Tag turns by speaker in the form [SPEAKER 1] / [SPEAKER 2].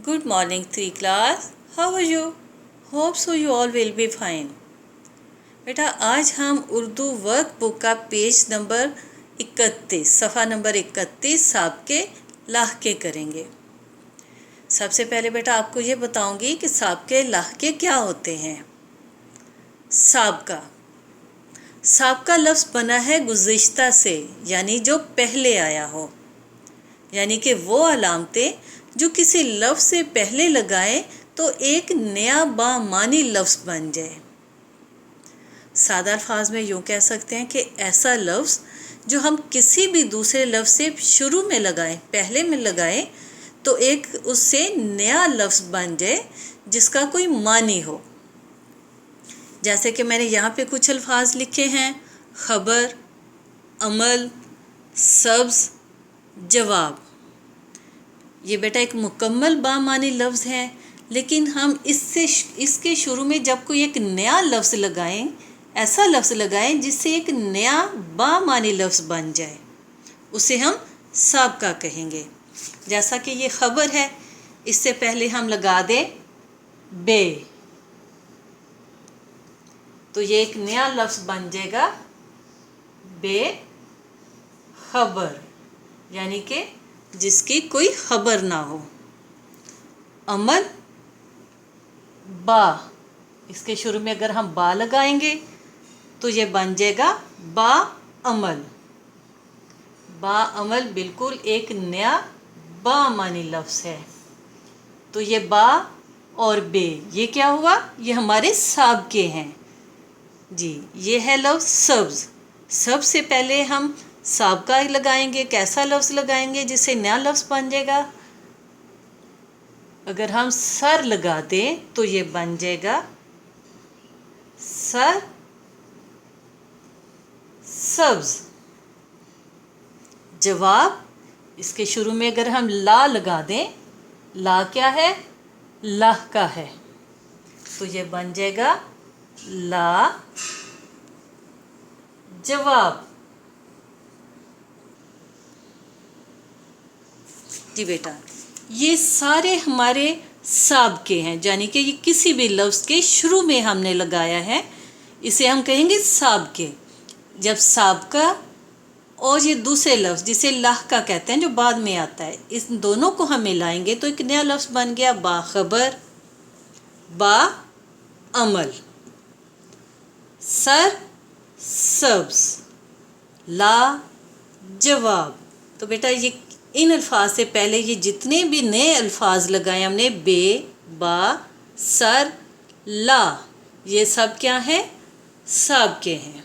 [SPEAKER 1] Good morning, 3 class. How are you? Hope so you all will be fine. बेटा आज हम Urdu work book का page number 31 सफ़ा number 31 साबके लाहके करेंगे। सबसे पहले बेटा आपको ये बताऊंगी कि साबके लाहके क्या होते हैं। साबका लफ्ज़ बना है गुज़िश्ता से, यानी जो पहले आया हो, यानी कि वो अलामतें जो किसी लफ्ज़ से पहले लगाएं तो एक नया बामानी लफ्ज़ बन जाए। सादा अल्फाज में यूँ कह सकते हैं कि ऐसा लफ्ज़ जो हम किसी भी दूसरे लफ्ज़ से शुरू में लगाएं, पहले में लगाएं तो एक उससे नया लफ्ज़ बन जाए जिसका कोई मानी हो। जैसे कि मैंने यहाँ पे कुछ अल्फाज लिखे हैं: ख़बर, अमल, सब्ज़, जवाब। ये बेटा एक मुकम्मल बामानी लफ्ज़ है, लेकिन हम इसके शुरू में जब कोई एक नया लफ्ज़ लगाएं, ऐसा लफ्ज़ लगाएं जिससे एक नया बामानी लफ्ज़ बन जाए, उसे हम साबका कहेंगे। जैसा कि ये ख़बर है, इससे पहले हम लगा दें बे, तो ये एक नया लफ्ज़ बन जाएगा बे ख़बर, यानी कि जिसकी कोई खबर ना हो। अमल, बा, इसके शुरू में अगर हम बा लगाएंगे तो ये बन जाएगा बा अमल। बा अमल बिल्कुल एक नया बामानी लफ्ज़ है। तो ये बा और बे, ये क्या हुआ? ये हमारे साबके हैं जी। ये है लफ्ज़ सब्ज़। सब से पहले हम साबका लगाएंगे, कैसा लफ्ज़ लगाएंगे जिससे नया लफ्ज़ बन जाएगा? अगर हम सर लगा दें तो ये बन जाएगा सर सब्ज़। जवाब, इसके शुरू में अगर हम ला लगा दें, ला क्या है? लाह का है, तो ये बन जाएगा ला जवाब। जी बेटा, ये सारे हमारे साबके हैं, यानी कि ये किसी भी लफ्ज़ के शुरू में हमने लगाया है, इसे हम कहेंगे साबके। जब साबका और ये दूसरे लफ्ज़ जिसे लाहका कहते हैं जो बाद में आता है, इस दोनों को हम मिलाएंगे तो एक नया लफ्ज़ बन गया बाखबर, बा अमल, सर सब्ज़, ला जवाब। तो बेटा ये इन अल्फाज से पहले ये जितने भी नए अल्फाज लगाए हमने, बे, बा, सर, ला, ये सब क्या हैं? साबके हैं।